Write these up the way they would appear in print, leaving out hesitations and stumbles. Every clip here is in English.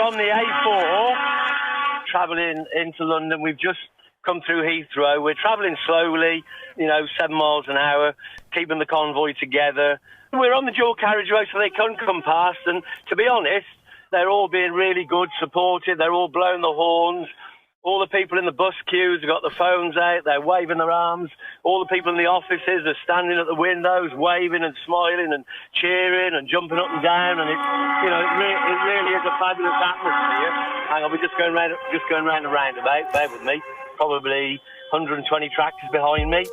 on the A4, travelling into London. We've just come through Heathrow. We're travelling slowly, 7 miles an hour, keeping the convoy together. We're on the dual carriageway, so they can't come past. And to be honest, they're all being really good, supportive. They're all blowing the horns. All the people in the bus queues have got the phones out. They're waving their arms. All the people in the offices are standing at the windows, waving and smiling and cheering and jumping up and down. And it really is a fabulous atmosphere. Hang on, we're just going round the roundabout. Bear with me. Probably 120 tractors behind me.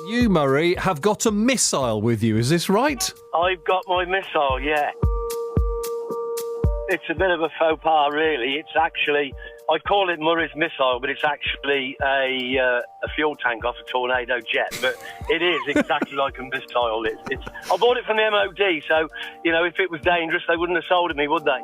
You, Murray, have got a missile with you. Is this right? I've got my missile, yeah. It's a bit of a faux pas, really. It's actually, I'd call it Murray's missile, but it's actually a fuel tank off a Tornado jet. But it is exactly like a missile. I bought it from the MOD, so, if it was dangerous, they wouldn't have sold it me, would they?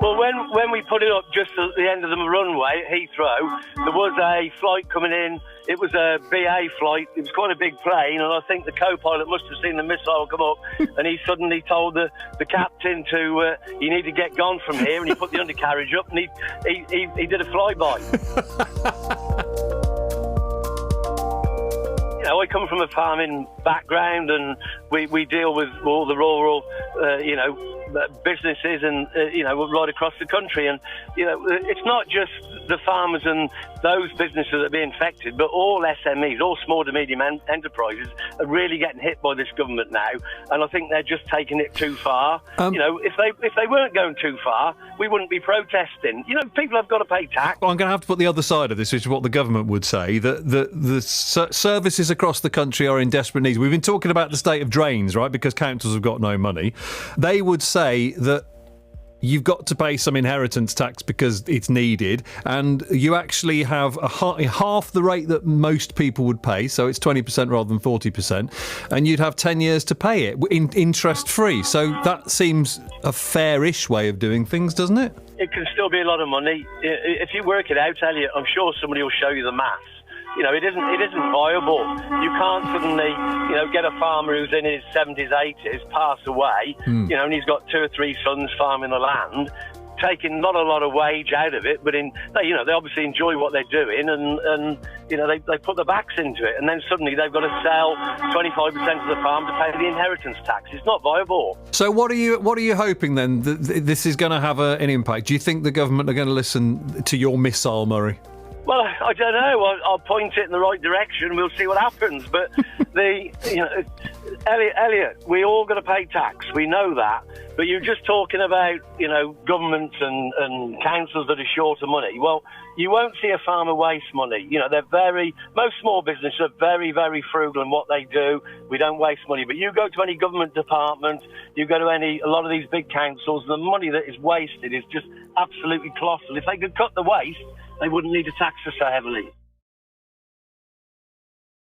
Well, when we put it up just at the end of the runway at Heathrow, there was a flight coming in. It was a BA flight. It was quite a big plane, and I think the co-pilot must have seen the missile come up, and he suddenly told the captain to, you need to get gone from here, and he put the undercarriage up, and he did a flyby. I come from a farming background, and we deal with all the rural, businesses and, right across the country. And, it's not just the farmers and those businesses that are being affected, but all SMEs, all small to medium enterprises are really getting hit by this government now. And I think they're just taking it too far. If they weren't going too far, we wouldn't be protesting. People have got to pay tax. Well, I'm going to have to put the other side of this, which is what the government would say, that the services across the country are in desperate need. We've been talking about the state of drains, right, because councils have got no money. They would say that you've got to pay some inheritance tax because it's needed, and you actually have half the rate that most people would pay, so it's 20% rather than 40%, and you'd have 10 years to pay it interest-free. So that seems a fair-ish way of doing things, doesn't it? It can still be a lot of money. If you work it out, Elliot, I'm sure somebody will show you the maths. It isn't viable. You can't suddenly, get a farmer who's in his 70s, 80s, pass away, and he's got 2 or 3 sons farming the land, taking not a lot of wage out of it, but they obviously enjoy what they're doing, and they put their backs into it, and then suddenly they've got to sell 25% of the farm to pay the inheritance tax. It's not viable. So what are you hoping then that this is going to have an impact? Do you think the government are going to listen to your missile, Murray? Well, I don't know. I'll point it in the right direction. We'll see what happens. But Elliot, we all got to pay tax. We know that. But you're just talking about, governments and councils that are short of money. Well, you won't see a farmer waste money. Most small businesses are very, very frugal in what they do. We don't waste money. But you go to any government department, you go to a lot of these big councils, the money that is wasted is just absolutely colossal. If they could cut the waste, they wouldn't need to tax us so heavily.